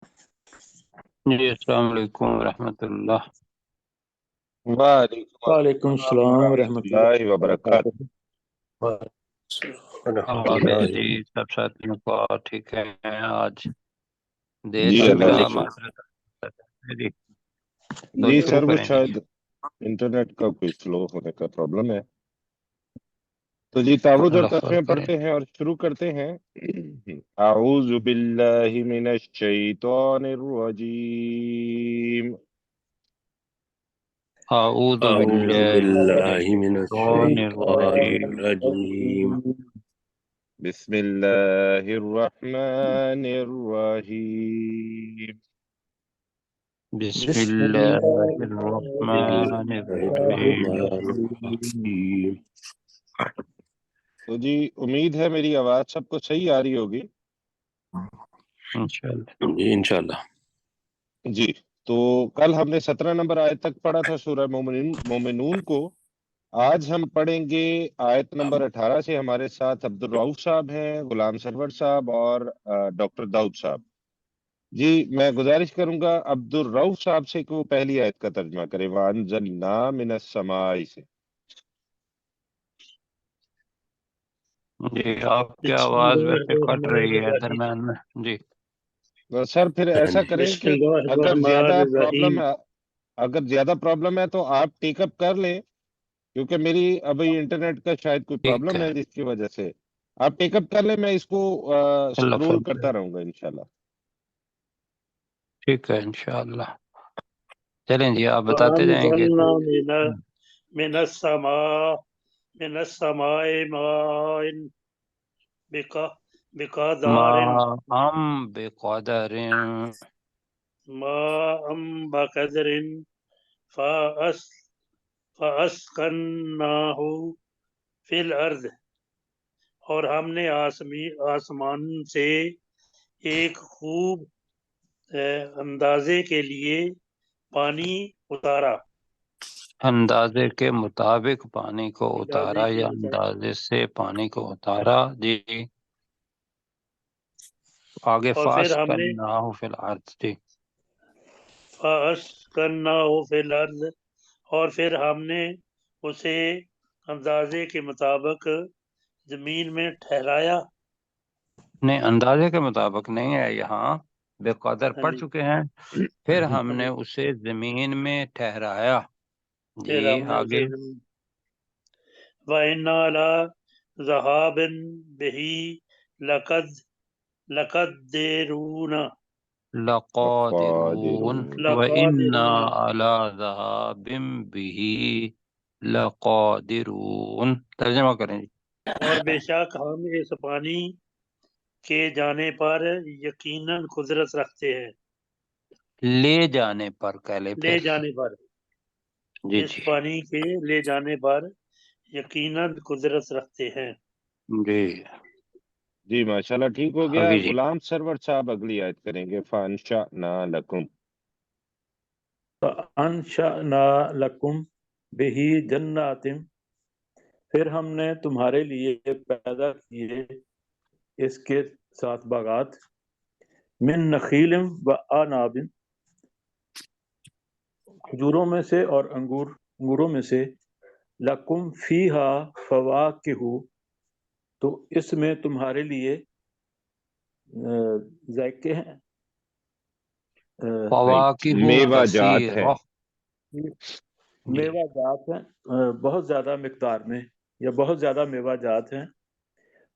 جی السلام علیکم ورحمۃ اللہ۔ وعلیکم وعلیکم السلام السلام ورحمۃ ورحمۃ اللہ اللہ وبرکاتہ۔ اب جی سب ساتھیوں کو ٹھیک ہے، آج دیر جی سے اللہ ملا، کا شکر۔ معذرت جی، تو جی شروع سر وہ کریں جی۔ شاید انٹرنیٹ کا کوئی سلو ہونے کا پرابلم ہے۔ تو جی تعوذ اور اللہ تسمیہ کریں۔ پڑھتے ہیں اور شروع کرتے ہیں۔ اعوذ باللہ من الشیطان الرجیم۔ اعوذ أعوذ باللہ من بالله من الشیطان الشيطان الرجیم۔ الرجيم. بسم اللہ الرحمن الرحیم۔ بسم بسم اللہ الله الرحمن الرحیم۔ الرحيم. تو جی امید ہے میری آواز سب کو صحیح آ رہی ہوگی۔ انشاءاللہ انشاءاللہ جی تو کل ہم نے 17 نمبر آیت تک پڑھا تھا سورہ مومنون کو۔ آج ہم پڑھیں گے آیت نمبر 18 سے۔ ہمارے ساتھ عبد الرؤف صاحب ہیں، غلام سرور صاحب اور ڈاکٹر داؤد صاحب۔ جی میں گزارش کروں گا عبد الرؤف صاحب سے کہ وہ پہلی آیت کا ترجمہ کرے، وَأَنزَلْنَا مِنَ السَّمَاءِ سے۔ جی، آپ کی بسم آواز الله ویسے کٹ الرحمن رہی ہے الرحيم. درمیان میں جی۔ تو سر پھر ایسا کریں بسم کہ الله اگر الرحمن زیادہ الرحيم. پرابلم ہے تو آپ ٹیک اپ کر لیں، کیونکہ میری ابھی انٹرنیٹ کا شاید کوئی ٹھیک پرابلم ہے، ہے جس کی وجہ سے آپ ٹیک اپ کر لیں، میں اس کو اللہ سکرول فضل کرتا رہوں گا انشاءاللہ۔ ٹھیک ہے انشاءاللہ۔ چلیں جی، آپ بتاتے جائیں گے تو وأنزلنا من السماء من السماء ماء بقدر ما بقدر ماء بقدر فأس فأسكناه في الأرض. اور ہم نے آسمان سے ایک خوب اندازے کے لیے پانی اتارا، اندازے کے مطابق پانی کو اندازے اتارا کے یا مطابق. اندازے سے پانی کو اتارا جی۔ آگے اور پھر فاس ہم نے کرنا ہو فی الارض جی۔ فَأَسْكَنَّاهُ فِي الْأَرْضِ، اور پھر ہم نے اسے اندازے کے مطابق زمین میں ٹھہرایا۔ نہیں، اندازے کے مطابق نہیں ہے، یہاں بے قدر ہاں پڑھ جی، چکے ہیں، پھر ہم ہاں نے جی، اسے زمین میں ٹھہرایا جی۔ پھر ہم نے اسے آگے زمین وَإِنَّا لَا ذَهَابٍ بِهِ لَقَدِّرُونَ لقادرون وَإِنَّا لَقَادِرُونَ. عَلَى ذَهَابٍ بِهِ لَقَادِرُون۔ ترجمہ کریں جی۔ اور بے شک ہم اس پانی کے جانے پر یقیناً قدرت رکھتے ہیں، لے جانے پر کہلے لے پھر جانے پر، جی اس جی پانی کے لے جانے پر یقیناً قدرت رکھتے ہیں۔ جی۔ جی ماشاءاللہ ٹھیک ہو گیا۔ آگے جی۔ غلام سرور صاحب اگلی آیت کریں گے، فَأَنشَأْنَا لَكُمْ۔ فَأَنشَأْنَا لَكُمْ بِهِ جَنَّاتٍ، پھر ہم نے تمہارے لیے پیدا کیے اس کے ساتھ باغات، من نخیل و آناب، کھجوروں میں سے اور انگوروں میں سے، لکم فیہا فواکہ، تو اس میں تمہارے لیے ذائقے ہیں، نہیں، فواکہ میوہ جات ہے۔ کثیرہ جی۔ میوہ جات ہیں، بہت زیادہ مقدار میں یا بہت زیادہ میوہ جات ہیں،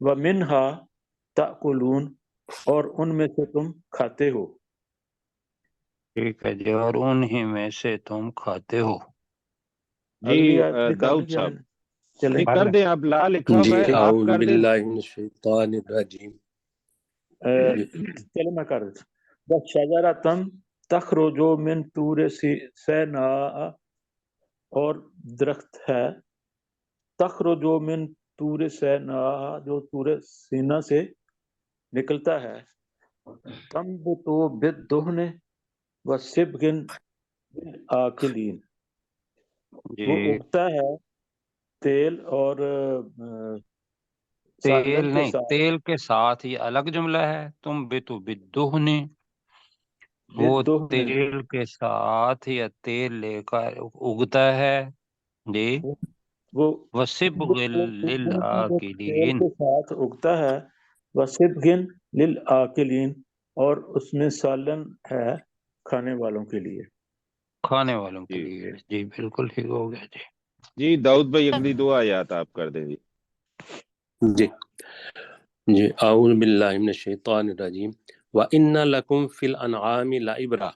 وَمِنْهَا تَأْكُلُونَ، اور ان میں سے تم کھاتے ہو۔ ٹھیک ہے جی، اور انہی میں سے تم کھاتے ہو۔ جی اگلی آیت بھی کر داؤد لیں کیا صاحب میں نے؟ چلیں نہیں کر کر لیں۔ دیں، آپ لا لکھا ہوا جی ہے آپ اعوذ کر دیں۔ باللہ من الشیطان الرجیم. چلیں میں کر دیتا ہوں۔ وَشَجَرَةً تَخْرُجُ مِن طُورِ سِینَاءَ، اور درخت ہے تخرج من طور سیناء، جو طور سینا سے نکلتا ہے، تنبت بالدہن وصبغ للآکلین، وہ جی، اگتا ہے تیل اور تیل ساندن کے نہیں، ساتھ۔ تیل کے ساتھ یہ الگ جملہ ہے، تم بتو بدہن وہ بالدهن تیل کے ساتھ یا تیل لے کر اگتا ہے جی وہ وصبغ تیل للآکلین کے ساتھ اگتا ہے وصبغن للآکلین اور اس میں سالن ہے کھانے والوں کے لیے کھانے والوں کے جی لیے جی بالکل ٹھیک ہو گیا جی جی داؤد بھائی اگلی دو آیات آپ کر دیں جی جی جی اعوذ باللہ من الشیطان الرجیم وَإِنَّ لَكُمْ فِي الْأَنْعَامِ لَعِبْرَةً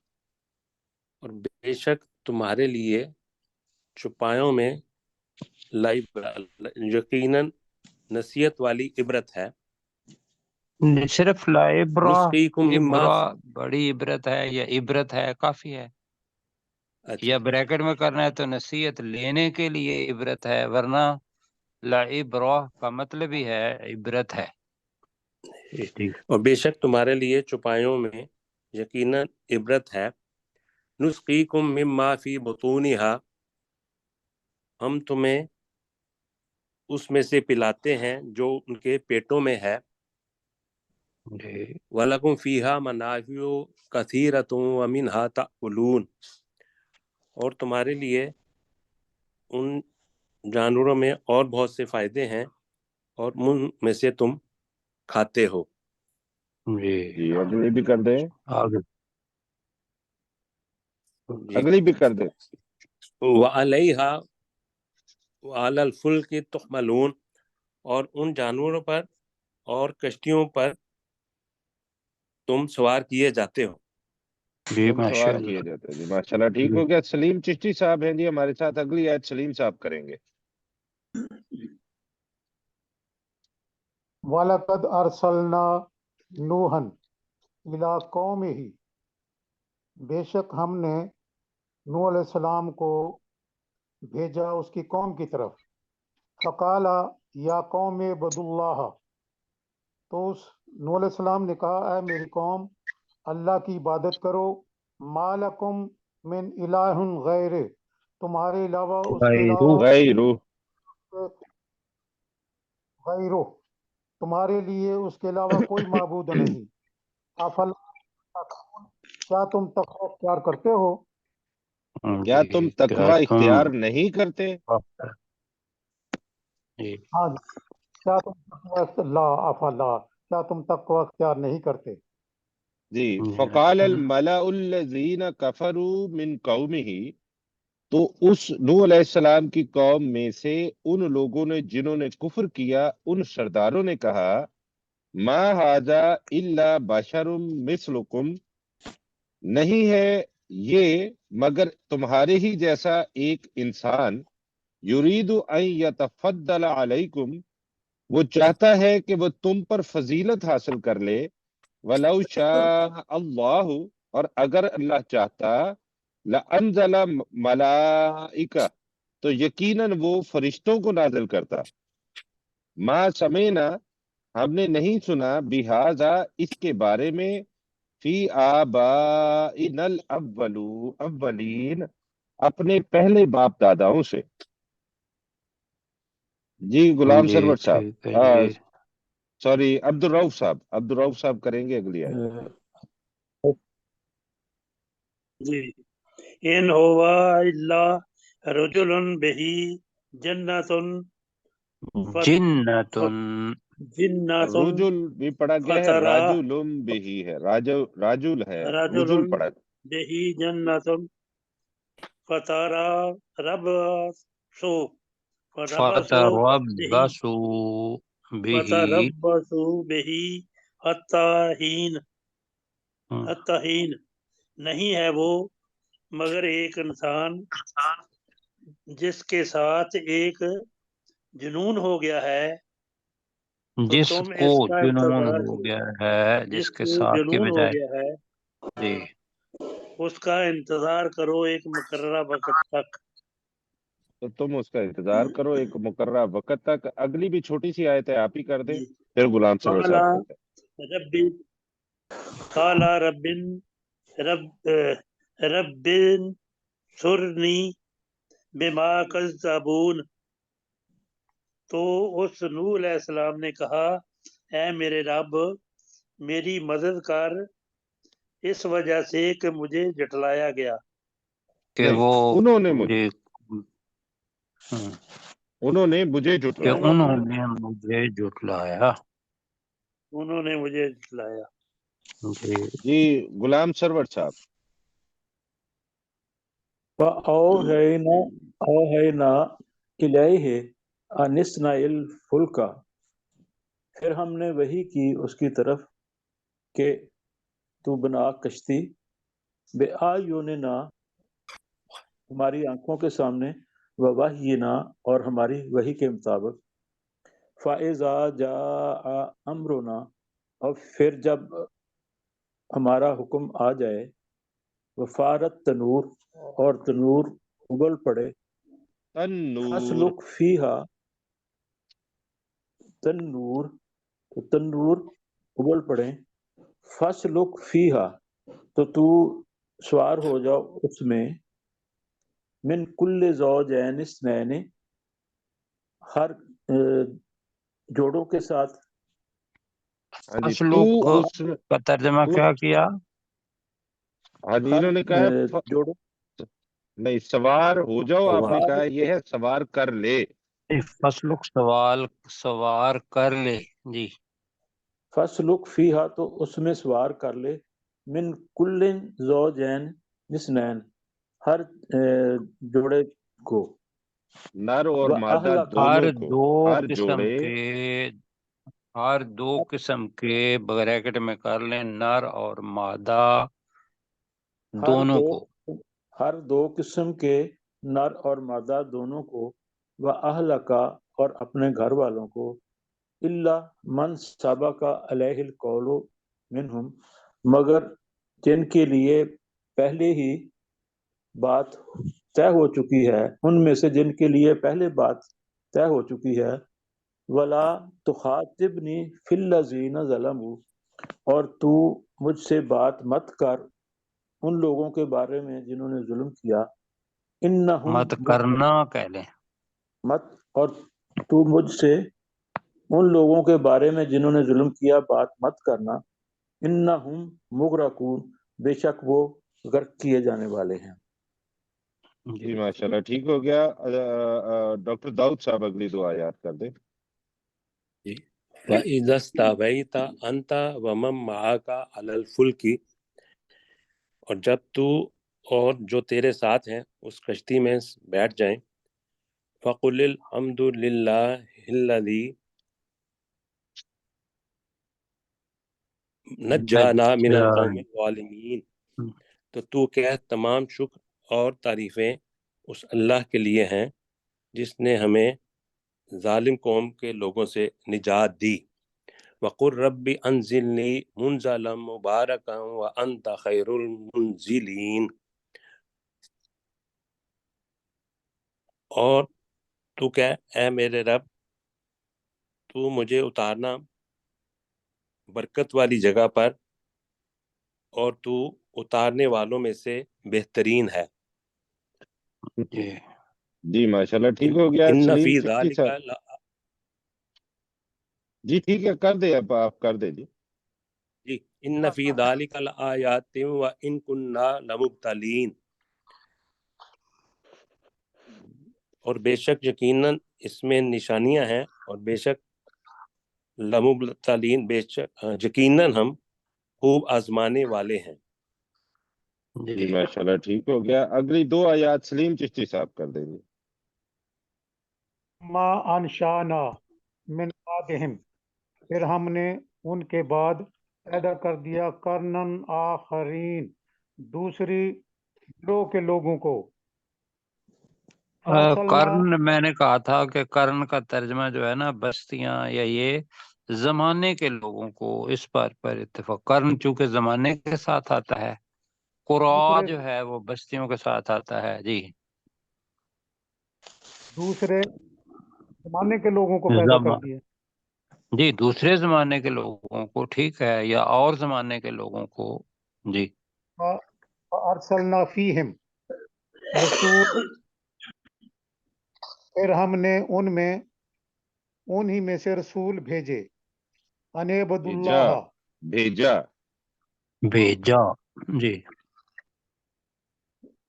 اور بے شک تمہارے لیے چوپایوں میں لعبرہ یقیناً نصیحت والی عبرت ہے صرف لا عبرہ نسقیکم مما عبرہ بڑی عبرت ہے یا عبرت ہے کافی ہے اچھا یا بریکٹ میں کرنا ہے تو نصیحت لینے کے لیے عبرت ہے ورنہ لا عبرہ کا مطلب ہی ہے عبرت ہے جی اور بے شک تمہارے لیے چوپایوں میں یقیناً عبرت ہے نسقیکم مما فی بطونہا ہم تمہیں اس میں سے پلاتے ہیں جو ان کے پیٹوں میں ہے جی وَلَكُمْ فِيهَا مَنَافِعُ كَثِيرَةٌ وَمِنْهَا تَأْكُلُونَ اور تمہارے لیے ان جانوروں میں اور بہت سے فائدے ہیں اور ان میں سے تم کھاتے ہو جی جی اگلی بھی کر دیں آگے جی اگلی بھی کر دیں وَعَلَيْهَا وَعَلَى الْفُلْكِ تُحْمَلُونَ اور ان جانوروں پر اور کشتیوں پر تم سوار کیے جاتے ہو جی تم ماشاء سوار کیے اللہ جاتے ہیں جی ماشاءاللہ ٹھیک ہو گیا سلیم چشتی صاحب ہیں جی ہمارے ساتھ اگلی آیت سلیم صاحب کریں گے وَلَقَدْ أَرْسَلْنَا نُوحًا إِلَىٰ قَوْمِهِ بے شک ہم نے نوح علیہ السلام کو بھیجا اس کی قوم کی طرف فقال یا قوم اعبدوا اللہ تو اس نوح علیہ السلام نے کہا اے میری قوم اللہ کی عبادت کرو ما لکم من الہ غیر تمہارے علاوہ اس کے علاوہ غیرو غیرو تمہارے لیے اس کے علاوہ کوئی معبود نہیں افلا کیا تم تقوی اختیار کرتے ہو کیا جی تم کیا تقوی تم اختیار نہیں کرتے جی ہاں جی کیا تم تقوی لا افلا کیا تم تقوی اختیار نہیں کرتے جی جی فقال الملأ الذین کفروا من قومہ تو اس نوح علیہ السلام کی قوم میں سے ان لوگوں نے جنہوں نے کفر کیا ان سرداروں نے کہا ما ھذا الا بشر مثلکم نہیں ہے یہ مگر تمہارے ہی جیسا ایک انسان یرید ان یتفضل علیکم وہ چاہتا ہے کہ وہ تم پر فضیلت حاصل کر لے وَلَوْ شَاءَ اللہ اور اگر اللہ چاہتا لَأَنزَلَ مَلَائِکَةً تو یقیناً وہ فرشتوں کو نازل کرتا ما سمینا ہم نے نہیں سنا بہذا اس کے بارے میں فی آبائنا الاولین اپنے پہلے باپ داداؤں سے جی غلام جی سرور ٹھیک ہے صاحب جی سوری عبدالرؤف صاحب کریں گے اگلی آیت جی ان ہوا الا رجل بہی جنتن جنتن جناتن رجل بھی پڑھا گیا ہے فترا راجلم بھی ہے راجل ہے رجل رجل پڑھا بہی جنتن فترا رب سو فربسو بہی فتربصوا به فتربسو بہی حتی حین نہیں ہے وہ مگر ایک انسان جس کے ساتھ ایک جنون ہو گیا ہے تو جس تم کو اس کا جنون انتظار ہو کرو گیا ہے جس جس کے کو ساتھ کے جنون ہو بجائے گیا ہے جی اس کا انتظار کرو ایک مقررہ وقت تک تو تم اس کا انتظار کرو ایک مقررہ وقت تک اگلی بھی چھوٹی سی آیت ہے آپ ہی کر دیں جی پھر غلام سرور قالا صاحب کرتے ربی قالا ربن سرنی بما کذبون تو اس نوح علیہ السلام نے کہا اے میرے رب میری مدد کر اس وجہ سے کہ مجھے جھٹلایا گیا. کہ نہیں، وہ انہوں نے مجھے جی انہوں نے مجھے کہ جھٹلایا. انہوں نے مجھے جھٹلایا. انہوں نے مجھے جھٹلایا. جی جی غلام سرور صاحب. فَأَوْحَيْنَا إِلَيْهِ أَنِ اصْنَعِ الْفُلْكَ، پھر ہم نے وحی کی اس کی طرف کہ تو بنا کشتی، بِأَعْیُنِنَا، ہماری آنکھوں کے سامنے، وَوَحْیِنَا، اور ہماری وحی کے مطابق، فَإِذَا جَاءَ أَمْرُنَا، اور پھر جب ہمارا حکم آ جائے، وفارت تنور، اور تنور ابل پڑے، تنور. فَاسْلُکْ فِیہا، تنور، تو تنور ابل پڑے، فَاسْلُکْ فِیہا، تو تو سوار ہو جاؤ اس میں، من کل زوجین اثنین، ہر جوڑوں کے ساتھ، ہاں جی، تو اسلوب اس کا ترجمہ کیا کیا؟ ہاں جی، ہر انہوں نے کہا جوڑوں، نہیں، سوار ہو جاؤ، آپ نے سوار، کہا یہ ہے سوار کر لے. فصلک سوار کر لے. جی فَاسْلُکْ فِیہا، تو اس میں سوار کر لے، من کل زوجین اثنین، ہر جوڑے کو، نر اور مادہ وَأَہْلَکَ، دونوں کو، ہر جوڑے. ہر دو قسم کے بریکٹ میں کر لیں، نر اور مادہ دونوں کو. ہر دو قسم کے نر اور مادہ دونوں کو، وَأَہْلَکَ، اور اپنے گھر والوں کو، إِلَّا مَنْ سَبَقَ عَلَيْهِ الْقَوْلُ مِنْهُمْ، مگر جن کے لیے پہلے ہی بات طے ہو چکی ہے، ان میں سے جن کے لیے پہلے بات طے ہو چکی ہے، وَلَا تُخَاطِبْنِی فِی الَّذِینَ ظَلَمُوا، اور تو مجھ سے بات مت کر ان لوگوں کے بارے میں جنہوں نے ظلم کیا، انہم مت کرنا کہہ لیں. مت، اور تو مجھ سے ان لوگوں کے بارے میں جنہوں نے ظلم کیا بات مت کرنا، انہم مغرقون، بے شک وہ غرق کیے جانے والے ہیں. جی ماشاءاللہ، ٹھیک ہو گیا. ڈاکٹر داؤد صاحب اگلی دو آیات کر دیں. جی وَإِذَا اسْتَوَيْتَ أَنْتَ وَمَن مَّعَكَ عَلَى الْفُلْكِ، اور جب تو اور جو تیرے ساتھ ہیں اس کشتی میں بیٹھ جائیں، فَقُلِ الْحَمْدُ لِلَّهِ الَّذِي نَجَّانَا مِنَ الْقَوْمِ الظَّالِمِينَ، تو کہہ تمام شکر اور تعریفیں اس اللہ کے لیے ہیں جس نے ہمیں ظالم قوم کے لوگوں سے نجات دی. وَقُلْ رَبِّ أَنزِلْنِی مُنزَلًا مُبَارَكًا وَأَنْتَ خَيْرُ الْمُنزِلِينَ، اور تو کہ اے میرے رب، تو مجھے اتارنا برکت والی جگہ پر، اور تو اتارنے والوں میں سے بہترین ہے. جی ماشاءاللہ، ٹھیک ہو گیا. ان سلیم فی چشتی ذالک، صاحب. جی ٹھیک ہے، کر دیں، اب آپ کر دیں. جی جی ان فی ذالک لآیات وان کننا لمبتلین، اور بے شک یقیناً اس میں نشانیاں ہیں، اور بے شک لمبتلین، بے شک یقیناً ہم خوب آزمانے والے ہیں. جی ماشاءاللہ، ٹھیک ہو گیا. اگلی دو آیات سلیم چشتی صاحب کر دیں گے. ما انشانا من بعدہم، پھر ہم نے ان کے بعد پیدا کر دیا کرنن آخرین، دوسری گروہ کے لوگوں کو. کرن میں نے کہا تھا کہ کرن کا ترجمہ جو ہے نا بستیاں یا یہ زمانے کے لوگوں کو، اس پر اتفاق. کرن چونکہ زمانے کے ساتھ آتا ہے، قرآ جو ہے وہ بستیوں کے ساتھ آتا ہے. جی دوسرے زمانے کے لوگوں کو پیدا کر دیا. جی دوسرے زمانے کے لوگوں کو، ٹھیک ہے، یا اور زمانے کے لوگوں کو. جی ارسلنا فیہم رسول، پھر ہم نے ان میں انہی میں سے رسول بھیجے. ان عبد اللہ، بھیجا. بھیجا. جی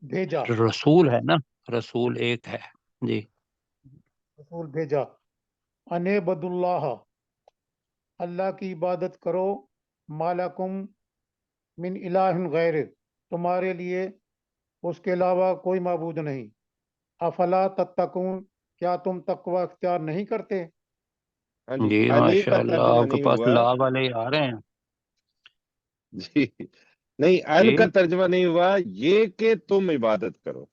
بھیجا، رسول ہے نا، رسول ایک ہے جی. رسول بھیجا. انعبد اللہ، اللہ کی عبادت کرو. مالکم من الہ غیر، تمہارے لیے اس کے علاوہ کوئی معبود نہیں. افلا تتقون، کیا تم تقوی اختیار نہیں کرتے؟ ہاں جی، جی علی ماشاء کا اللہ، ترجمہ آپ کے نہیں پاس ہوا. لا والے آ رہے ہیں. جی نہیں، ال جی کا ترجمہ نہیں ہوا، یہ کہ تم عبادت کرو.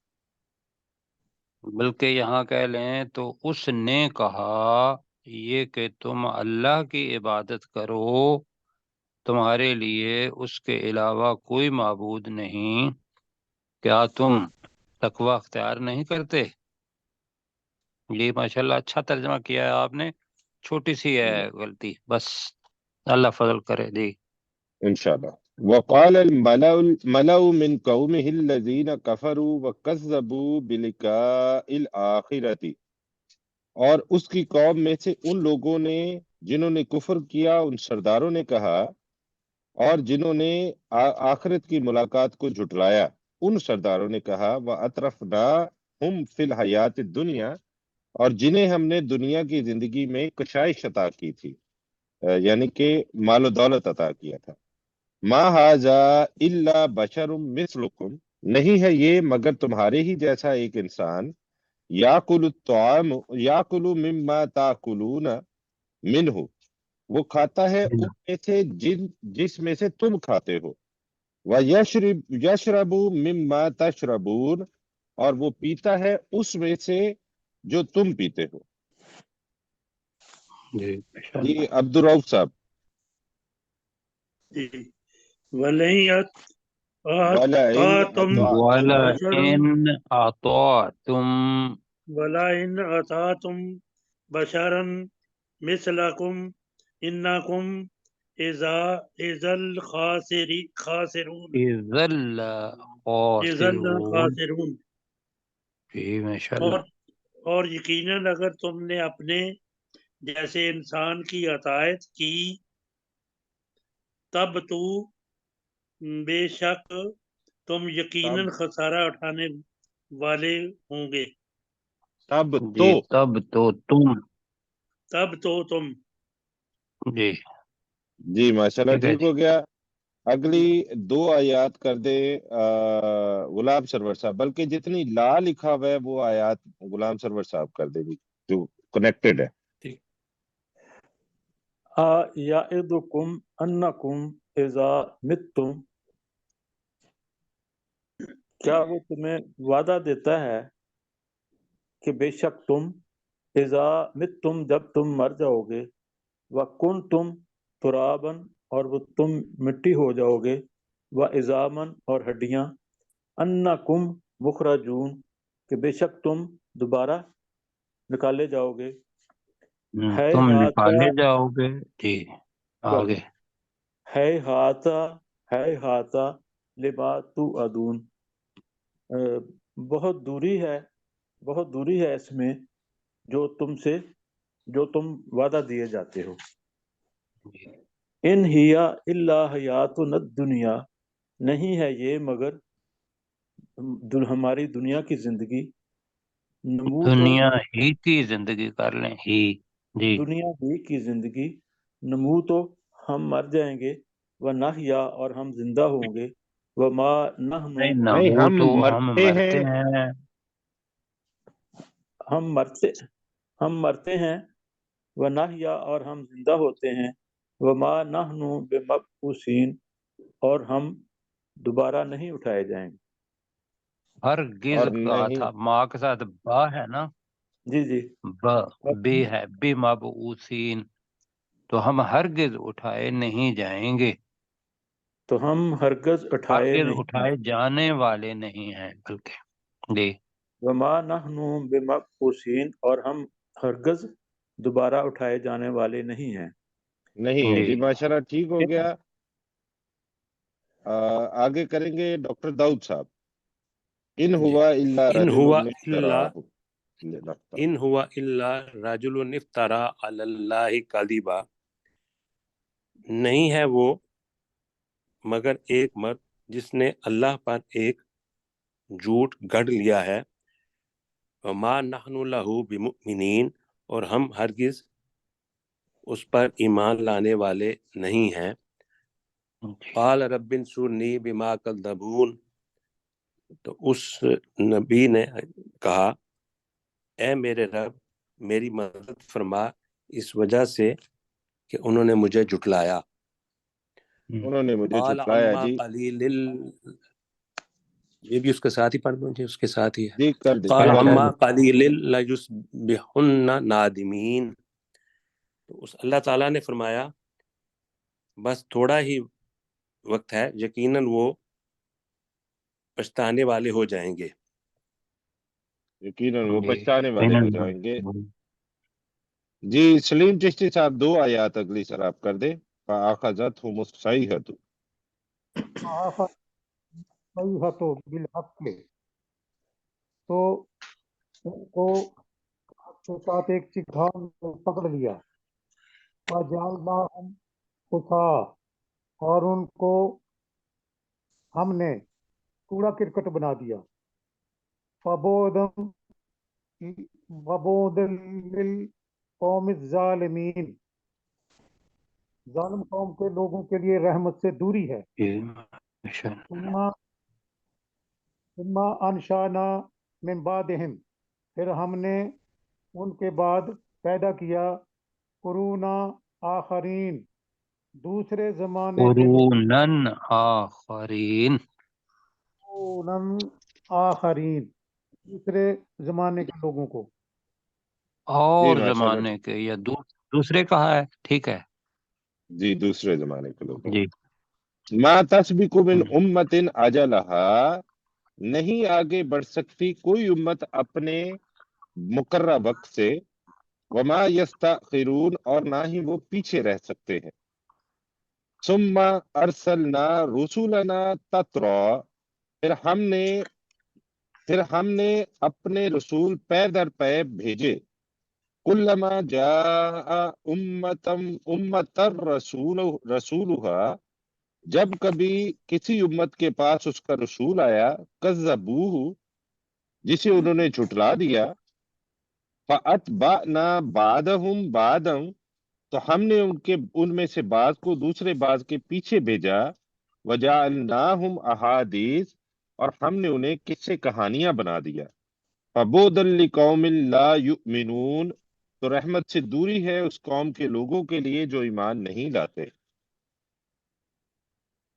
بلکہ یہاں کہہ لیں تو اس نے کہا یہ کہ تم اللہ کی عبادت کرو، تمہارے لیے اس کے علاوہ کوئی معبود نہیں، کیا تم تقوی اختیار نہیں کرتے؟ جی ماشاءاللہ، اچھا ترجمہ کیا ہے آپ نے، چھوٹی سی ہے غلطی بس، اللہ فضل کرے جی. انشاءاللہ. وقال الملأ من قومه الذين كفروا وكذبوا بلقاء الآخرة، اور اس کی قوم میں سے ان لوگوں نے جنہوں نے کفر کیا، ان سرداروں نے کہا، اور جنہوں نے آخرت کی ملاقات کو جھٹلایا، ان سرداروں نے کہا، وَأَتْرَفْنَاهُمْ فِي الْحَيَاةِ الدُّنْيَا، اور جنہیں ہم نے دنیا کی زندگی میں کشائش عطا کی تھی، یعنی کہ مال و دولت عطا کیا تھا. ما ھذا الا بشر مثلکم، نہیں ہے یہ مگر تمہارے ہی جیسا ایک انسان. یاکل الطعام، یاکل مما تاکلون منہ، وہ کھاتا ہے ان میں سے جس میں سے تم کھاتے ہو. یشرب مما تشربون، اور وہ پیتا ہے اس میں سے جو تم پیتے ہو. جی ماشاءاللہ. جی عبدالرؤف صاحب. جی ولئن وَلَئِنْ أَطَعْتُمْ وَلَئِنْ أَطَعْتُمْ، ولئن أطعتم بشرا مثلكم إنكم إذا الخاسرون، إِذَا إذا الْخَاسِرُونَ. الخاسرون. جی ماشاءاللہ. اور یقیناً اگر تم نے اپنے جیسے انسان کی اطاعت کی، تب تو بے شک تم یقیناً خسارہ اٹھانے والے ہوں گے. تب تو جی تب تو تم. جی جی ماشاءاللہ ٹھیک ہے ٹھیک جی. ہو گیا. اگلی دو آیات کر دے غلام سرور صاحب، بلکہ جتنی لا لکھا ہوا ہے وہ آیات غلام سرور صاحب کر دے بھی، جو کنیکٹڈ ہے. یعدکم انکم اذا متم، کیا وہ تمہیں وعدہ دیتا ہے کہ بے شک تم اذا متم، جب تم مر جاؤ گے، وکنتم ترابا، اور وہ تم مٹی ہو جاؤ گے، وعظاما، اور ہڈیاں، انکم مخرجون، کہ بے شک تم دوبارہ نکالے جاؤ گے. ہے تم ہاتھا، نکالے جاؤ گے. جی آگے. ہے ہاتھا، ہے ہاتھا لما توعدون، بہت دوری ہے اس میں جو تم وعدہ دیے جاتے ہو. ان ہی الا حیاتنا الدنیا، نہیں ہے یہ مگر ہماری دنیا کی زندگی. نموت، دنیا ہی کی زندگی کر لیں ہی. جی دنیا ہی کی زندگی. نموت، ہم مر جائیں گے، ونحیا، اور ہم زندہ ہوں گے، وما نحن، نہیں نہیں، نہ ہم تو ہم مرتے مرتے ہیں. ہیں. ہم مرتے ہیں، ونحیا، اور ہم زندہ ہوتے ہیں، وما نحن بمبعوثین، اور ہم دوبارہ نہیں اٹھائے جائیں گے. ہرگز اور کہا نہیں، تھا، ماں کے ساتھ با ہے نا، جی بے ہے، بے مبعوثین، تو ہم ہرگز اٹھائے نہیں جائیں گے، تو ہم ہرگز اٹھائے ہرگز نہیں ہیں. اٹھائے جانے والے نہیں ہیں بلکہ. جی وما نحن بمبعوثین، اور ہم ہرگز دوبارہ اٹھائے جانے والے نہیں ہیں. نہیں ہے. جی جی ماشاءاللہ ٹھیک ہو گیا. آگے کریں گے ڈاکٹر داؤد صاحب. ان جی. ہوا الا ان رجل ہوا الا افتراه. ان ہوا الا رجل افترا علی اللہ کذبا، نہیں ہے وہ مگر ایک مرد جس نے اللہ پر ایک جھوٹ گڑھ لیا ہے، وما نحن لہ بمؤمنین، اور ہم ہرگز اس پر ایمان لانے والے نہیں ہیں۔ قال رب انصرنی بما کذبون، تو اس نبی نے کہا اے میرے رب میری مدد فرما اس وجہ سے کہ انہوں نے مجھے جھٹلایا۔ انہوں نے مجھے قال جھٹلایا عما جی قلیل، یہ بھی اس کے ساتھ ہی پڑھ دوں جی، اس کے ساتھ ہی ہے۔ جی کر دیں قال کر دیں۔ عما قلیل لیصبحن نادمین، تو اس اللہ تعالیٰ نے فرمایا بس تھوڑا ہی وقت ہے، یقیناً وہ پچھتانے والے ہو جائیں گے۔ یقیناً وہ جی پچھتانے والے ہو جائیں گے۔ جی سلیم چشتی صاحب 2 آیات اگلی سر آپ کر دیں۔ فَأَخَذَتْهُمُ الصَّيْحَةُ، صیحۃ بالحق، تو ان کو حق کے ساتھ ایک چگھاڑ نے پکڑ لیا، فَجَعَلْنَاهُمْ غُثَاءً، اور ان کو ہم نے کوڑا کرکٹ بنا دیا، وَبُعْدًا لِلْقَوْمِ الظَّالِمِينَ، ظالم قوم کے لوگوں کے لیے رحمت سے دوری ہے۔ ثم انشأنا من بعدہم، پھر ہم نے ان کے بعد پیدا کیا قرونا آخرین، دوسرے زمانے کے لوگ، قروناً آخرین، قروناً آخرین، دوسرے زمانے کے لوگوں کو۔ جی اور ماشاءاللہ، زمانے کے یا دوسرے کہا ہے، ٹھیک ہے جی دوسرے زمانے کے لوگوں جی۔ کو۔ ما تسبق من امت اجلہا، نہیں آگے بڑھ سکتی کوئی امت اپنے مقررہ وقت سے، وما یستأخرون، اور نہ ہی وہ پیچھے رہ سکتے ہیں۔ ثم ارسلنا رسولنا تترا، پھر ہم نے اپنے رسول پے در پے بھیجے، کلما جاء امتر رسولها، جب کبھی کسی امت کے پاس اس کا رسول آیا، کذبوہ، جسے انہوں نے جھٹلا دیا، فَأَتْبَعْنَا بَعْدَهُمْ بَعْدًا، تو ہم نے ان میں سے بعض کو دوسرے بعض کے پیچھے بھیجا، وَجَعَلْنَاهُمْ أَحَادِيث، اور ہم نے انہیں قصے کہانیاں بنا دیا، فَبُعْدًا لِقَوْمٍ لَا يُؤْمِنُونَ، تو رحمت سے دوری ہے اس قوم کے لوگوں کے لیے جو ایمان نہیں لاتے۔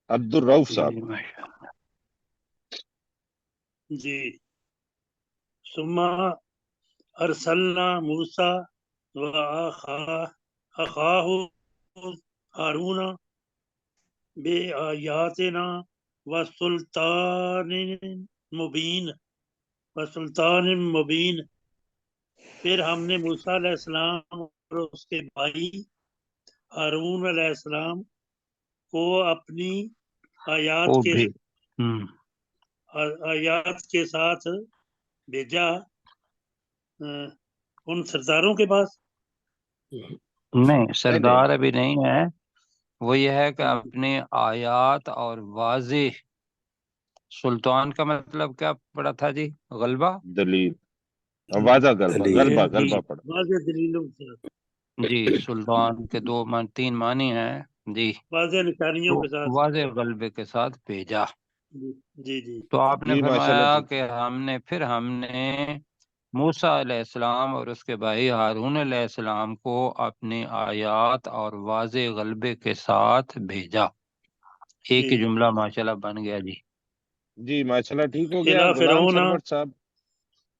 عبدالرؤف صاحب۔ جی ماشاء اللہ۔ جی ثم ارسلنا موسیٰ وأخاه هارون بآیاتنا وسلطان مبین، پھر ہم نے موسیٰ علیہ السلام اور اس کے بھائی ہارون علیہ السلام کو اپنی آیات وہ کے بھی آیات کے ساتھ بھیجا ان سرداروں کے پاس۔ نہیں، سردار ابھی نہیں ہے، وہ یہ ہے کہ اپنی آیات اور واضح، سلطان کا مطلب کیا پڑا تھا جی؟ غلبہ، دلیل، واضح غلبہ پڑا۔ واضح دلیلوں سے، جی سلطان کے 3 معنی ہیں جی، واضح نشانیوں تو کے ساتھ۔ واضح غلبے کے ساتھ بھیجا۔ جی جی تو آپ نے جی ماشاءاللہ فرمایا ٹھیک۔ کہ ہم نے موسیٰ علیہ السلام اور اس کے بھائی ہارون علیہ السلام کو اپنی آیات اور واضح غلبے کے ساتھ بھیجا۔ ایک ہی جملہ ماشاءاللہ بن گیا جی۔ جی ماشاءاللہ ٹھیک ہو گیا۔ الا غلام فرعون، سرور صاحب،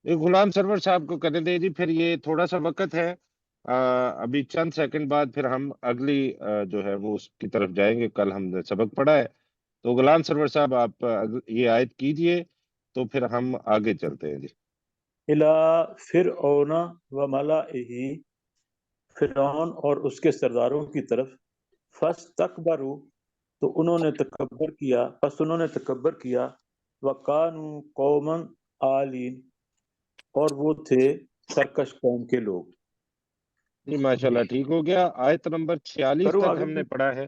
غلام سرور صاحب کو کرنے دے جی، پھر یہ تھوڑا سا وقت ہے، ابھی چند سیکنڈ بعد پھر ہم اگلی جو ہے وہ اس کی طرف جائیں گے، کل ہم نے سبق پڑھا ہے۔ تو غلام سرور صاحب آپ یہ آیت کیجئے تو پھر ہم آگے چلتے ہیں جی۔ الا فرعون وملئہ، فرعون اور اس کے سرداروں کی طرف، فاستکبروا، تو انہوں نے تکبر کیا، وکانوا قوما عالین، اور وہ تھے سرکش قوم کے لوگ۔ جی ماشاءاللہ ٹھیک ہو گیا۔ آیت نمبر 46 کروں تک آگے ہم جی؟ نے پڑھا ہے۔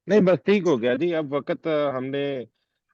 نہیں بس ٹھیک ہو گیا جی، اب وقت ہم نے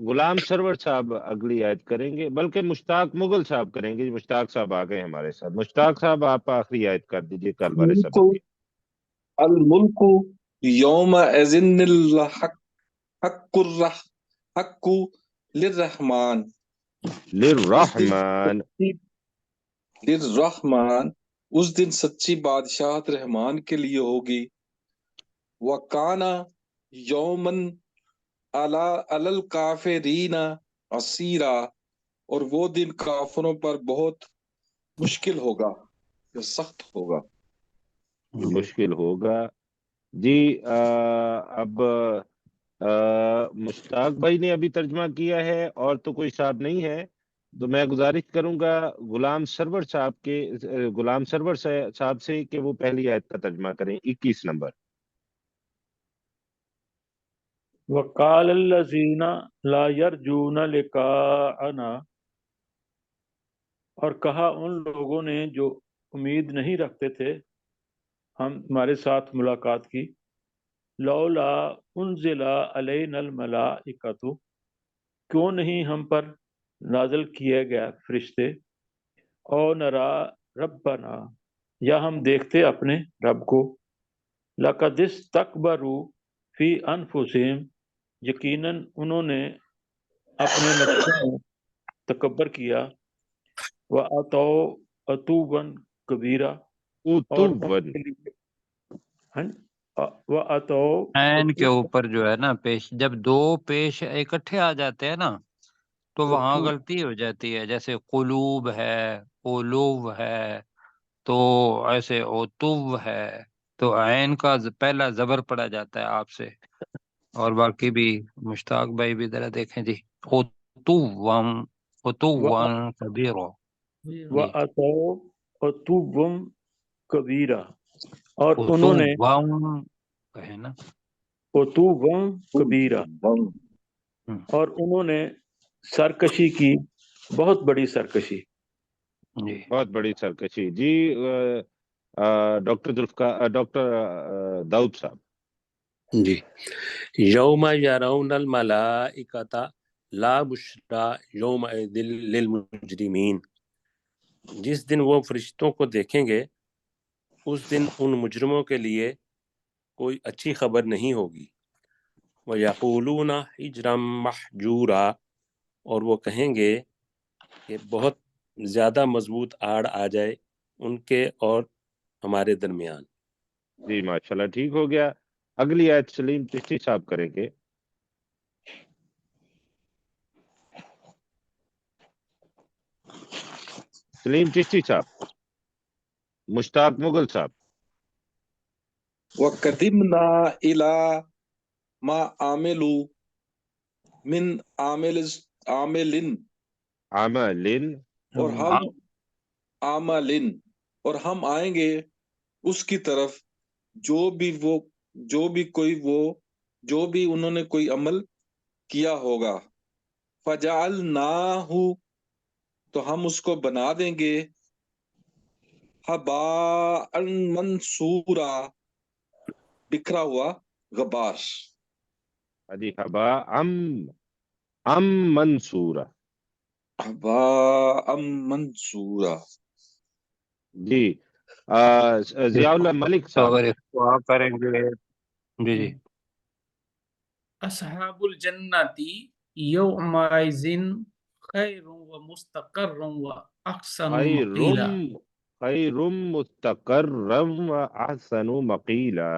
غلام سرور صاحب اگلی آیت کریں گے، بلکہ مشتاق مغل صاحب کریں گے. مشتاق صاحب آ گئے ہمارے ساتھ. مشتاق صاحب آپ آخری آیت کر دیجئے کل والے سبق کی. الملک یوم اذن الحق حق حق للرحمن للرحمن. للرحمن اس دن سچی بادشاہت رحمان کے لیے ہوگی. وکانا یومن علی الکافرین عسیرا اور وہ دن کافروں پر بہت مشکل ہوگا یا سخت ہوگا. مشکل ہوگا. جی اب مشتاق بھائی نے ابھی ترجمہ کیا ہے اور تو کوئی صاحب نہیں ہے، تو میں گزارش کروں گا غلام سرور صاحب سے کہ وہ پہلی آیت کا ترجمہ کریں، 21 نمبر. وقال الذین لا یرجون لقاءنا، اور کہا ان لوگوں نے جو امید نہیں رکھتے تھے ہمارے ساتھ ملاقات کی، لولا انزل علینا الملائکۃ، کیوں نہیں ہم پر نازل کیے گیا فرشتے، او نرا ربنا، یا ہم دیکھتے اپنے رب کو، لقد استکبروا فی انفسہم، یقیناً انہوں نے اپنے نفسوں میں تکبر کیا، وَأَتَوْا عُتُوًّا کبیرہ، اور اتوبن. وَأَتَوْا عین کے اوپر جو ہے نا پیش، جب دو پیش اکٹھے آ جاتے ہیں نا تو وہاں غلطی ہو جاتی ہے. جیسے قلوب ہے، قلوب ہے، تو ایسے اوتوب ہے، تو عین کا پہلا زبر پڑا جاتا ہے آپ سے. اور باقی بھی مشتاق بھائی بھی ذرا دیکھیں جی. اوتوان کبیرہ. جی وَأَتَوْا عُتُوًّا کبیرہ، اور انہوں نے اوتوان کہے نا. عُتُوًّا کبیرہ، اور انہوں نے سرکشی کی، بہت بڑی سرکشی. جی بہت بڑی سرکشی. جی ڈاکٹر داؤد صاحب. جی. یوم یرون الملائکۃ لا بشرا یومئذ للمجرمین، جس دن وہ فرشتوں کو دیکھیں گے اس دن ان مجرموں کے لیے کوئی اچھی خبر نہیں ہوگی. وَيَقُولُونَ حِجْرًا مَحْجُورًا، اور وہ کہیں گے کہ بہت زیادہ مضبوط آڑ آ جائے ان کے اور ہمارے درمیان. جی ماشاءاللہ ٹھیک ہو گیا. اگلی آیت سلیم چشتی صاحب کریں گے. سلیم چشتی صاحب. مشتاق مغل صاحب. وَقَدِمْنَا إِلَى مَا عَمِلُوا مِنْ عَمَلٍ عمل. اور ہم آئیں گے اس کی طرف جو بھی انہوں نے کوئی عمل کیا ہوگا. فَجَعَلْنَاهُ، تو ہم اس کو بنا دیں گے حَبَاءً مَنْثُورًا، بکھرا ہوا غبار. جی حبا ام منصورہ. حَبَاءً مَنْثُورًا. جی ضیاء اللہ ملک تو صاحب. اگر استوا کریں گے. جی جی. اصحاب الجنتی یومئذ خیر و مستقر و احسن مقیلا. خیر مستقرا و احسن مقیلا.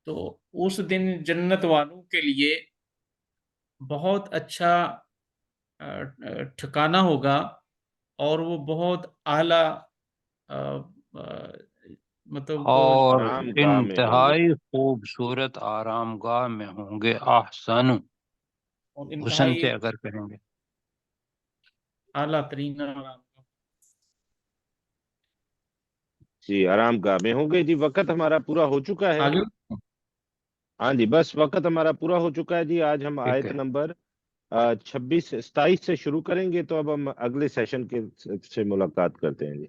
تو اس دن جنت والوں کے لیے بہت اچھا ٹھکانہ ہوگا، اور وہ بہت اعلیٰ مطلب اور آرام گاہ میں ہوں گے. انتہائی خوبصورت آرام گاہ میں ہوں گے. احسن اور حسن انتہائی سے اگر کہیں گے. اعلیٰ ترین آرام. جی آرام گاہ میں ہوں گے. جی وقت ہمارا پورا ہو چکا ہے. آگے ہاں جی بس وقت ہمارا پورا ہو چکا ہے. جی آج ہم ٹھیک آیت ہے. نمبر 27 سے شروع کریں گے، تو اب ہم اگلے سیشن سے ملاقات کرتے ہیں. جی